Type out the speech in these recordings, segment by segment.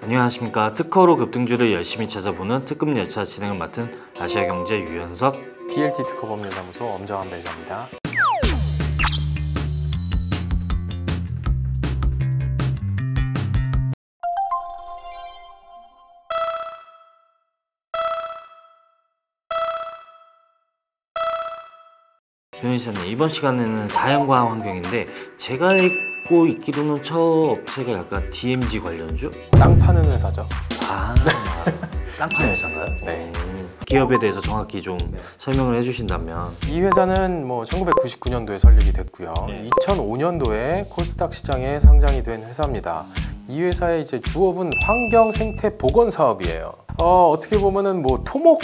안녕하십니까. 특허로 급등주를 열심히 찾아보는 특급 열차 진행을 맡은 아시아경제 유현석, TLT 특허법률사무소 엄정한 벨사입니다. 변호사님, 이번 시간에는 자연과학 환경인데 제가 알고 있기로는 저 업체가 약간 DMG 관련주? 땅 파는 회사죠. 아, 땅 파는 회사인가요? 네. 기업에 대해서 정확히 좀 설명을 해주신다면. 이 회사는 1999년도에 설립이 됐고요. 2005년도에 코스닥 시장에 상장이 된 회사입니다. 이 회사의 이제 주업은 환경 생태 보건 사업이에요. 어떻게 보면은 토목,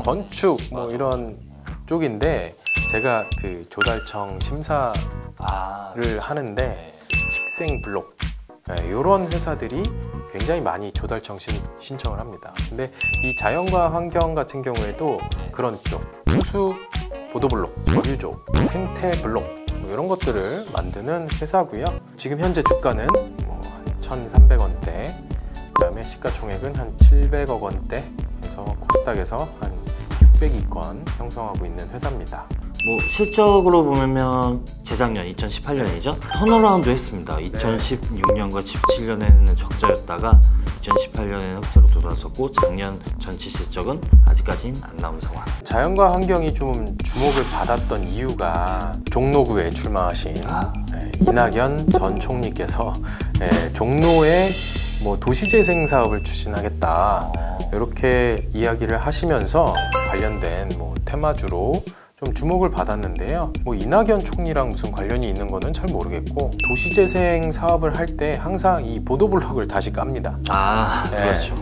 건축 이런 쪽인데, 제가 그 조달청 심사를 하는데 식생 블록 이런 회사들이 굉장히 많이 조달청 신청을 합니다. 근데 이 자연과 환경 같은 경우에도 그런 쪽 수수 보도블록, 조류조, 생태 블록 이런 것들을 만드는 회사고요. 지금 현재 주가는 한 1,300원대, 그 다음에 시가총액은 한 700억 원대, 그래서 코스닥에서 한 600위권 형성하고 있는 회사입니다. 실적으로 보면 재작년 2018년이죠. 턴어라운드 했습니다. 2016년과 17년에는 적자였다가 2018년에는 흑자로 돌아섰고, 작년 전체 실적은 아직까지는 안 나온 상황. 자연과 환경이 좀 주목을 받았던 이유가 종로구에 출마하신 이낙연 전 총리께서 종로에 도시재생 사업을 추진하겠다 이렇게 이야기를 하시면서 관련된 테마주로 좀 주목을 받았는데요. 이낙연 총리랑 무슨 관련이 있는 거는 잘 모르겠고, 도시재생 사업을 할 때 항상 이 보도블록을 다시 깝니다. 그렇죠.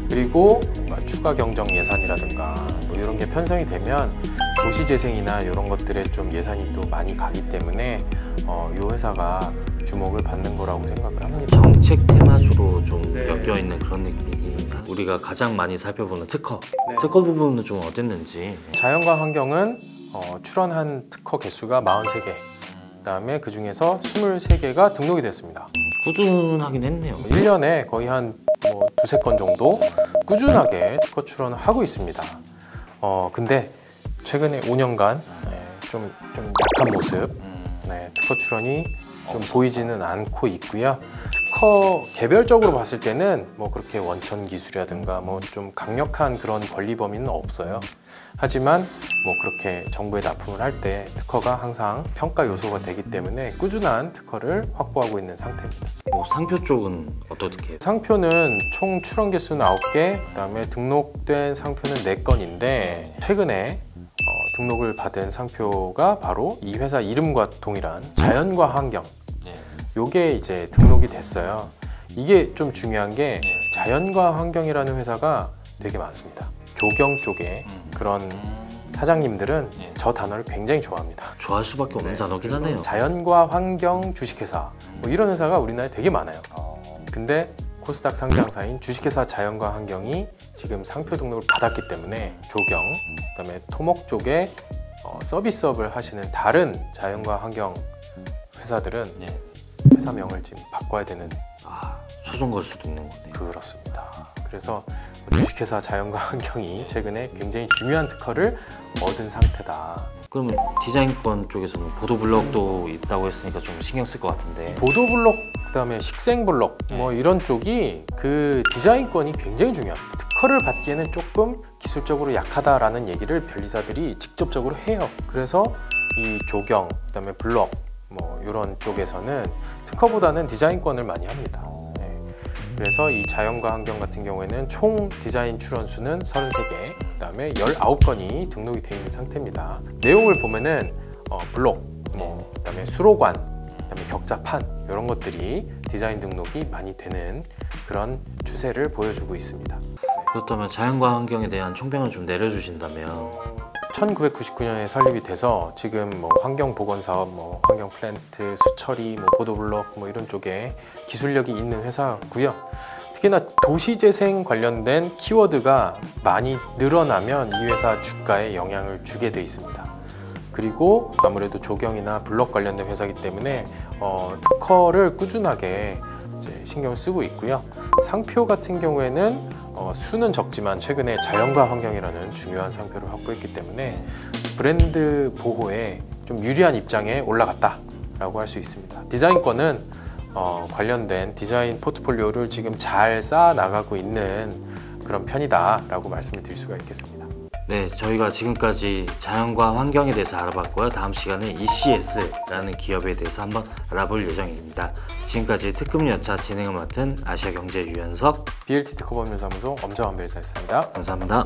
그리고 추가 경정 예산이라든가 이런 게 편성이 되면 도시재생이나 이런 것들에 좀 예산이 또 많이 가기 때문에 이 회사가 주목을 받는 거라고 생각을 합니다. 정책 테마주로 좀 엮여있는 그런 느낌이, 우리가 가장 많이 살펴보는 특허 부분은 좀 어땠는지. 자연과 환경은 출원한 특허 개수가 43개, 그 다음에 그 중에서 23개가 등록이 됐습니다. 꾸준하긴 했네요. 1년에 거의 한 두세 건 정도 꾸준하게 특허 출원을 하고 있습니다. 근데 최근에 5년간 좀 약한 모습, 특허 출원이 좀 보이지는 않고 있고요. 특허 개별적으로 봤을 때는 그렇게 원천 기술이라든가 좀 강력한 그런 권리 범위는 없어요. 하지만 그렇게 정부에 납품을 할 때 특허가 항상 평가 요소가 되기 때문에 꾸준한 특허를 확보하고 있는 상태입니다. 상표 쪽은 어떻게 해요? 상표는 총 출원 개수는 9개, 그 다음에 등록된 상표는 4건인데 최근에 등록을 받은 상표가 바로 이 회사 이름과 동일한 자연과 환경, 요게 이제 등록이 됐어요. 이게 좀 중요한 게 자연과 환경이라는 회사가 되게 많습니다. 조경 쪽에 그런 사장님들은 저 단어를 굉장히 좋아합니다. 좋아할 수밖에 없는 단어긴 하네요. 자연과 환경 주식회사 이런 회사가 우리나라에 되게 많아요. 근데 코스닥 상장사인 주식회사 자연과 환경이 지금 상표 등록을 받았기 때문에 조경, 그다음에 토목 쪽에 서비스업을 하시는 다른 자연과 환경 회사들은 회사명을 지금 바꿔야 되는. 소송 걸 수도 있는 거네요. 그렇습니다. 그래서 주식회사 자연과 환경이 최근에 굉장히 중요한 특허를 얻은 상태다. 그러면 디자인권 쪽에서는 보도블록도 있다고 했으니까 좀 신경 쓸 것 같은데. 보도블록, 그 다음에 식생블록 이런 쪽이 그 디자인권이 굉장히 중요합니다. 특허를 받기에는 조금 기술적으로 약하다라는 얘기를 변리사들이 직접적으로 해요. 그래서 이 조경, 그 다음에 블록 이런 쪽에서는 특허보다는 디자인권을 많이 합니다. 그래서 이 자연과 환경 같은 경우에는 총 디자인 출원수는 33개, 그 다음에 19건이 등록이 되어 있는 상태입니다. 내용을 보면은 블록, 그 다음에 수로관, 그 다음에 격자판 이런 것들이 디자인 등록이 많이 되는 그런 추세를 보여주고 있습니다. 그렇다면 자연과 환경에 대한 총평을 좀 내려주신다면. 1999년에 설립이 돼서 지금 환경보건사업, 환경 플랜트, 수처리, 보도블록 이런 쪽에 기술력이 있는 회사고요. 특히나 도시재생 관련된 키워드가 많이 늘어나면 이 회사 주가에 영향을 주게 돼 있습니다. 그리고 아무래도 조경이나 블록 관련된 회사이기 때문에 특허를 꾸준하게 이제 신경을 쓰고 있고요. 상표 같은 경우에는 수는 적지만 최근에 자연과 환경이라는 중요한 상표를 확보했기 때문에 브랜드 보호에 좀 유리한 입장에 올라갔다라고 할 수 있습니다. 디자인권은 관련된 디자인 포트폴리오를 지금 잘 쌓아 나가고 있는 그런 편이다라고 말씀을 드릴 수가 있겠습니다. 네, 저희가 지금까지 자연과 환경에 대해서 알아봤고요. 다음 시간에 ECS라는 기업에 대해서 한번 알아볼 예정입니다. 지금까지 특급연차 진행을 맡은 아시아경제 유연석 BLT 특허법률사무소 엄정환 변호사였습니다. 감사합니다.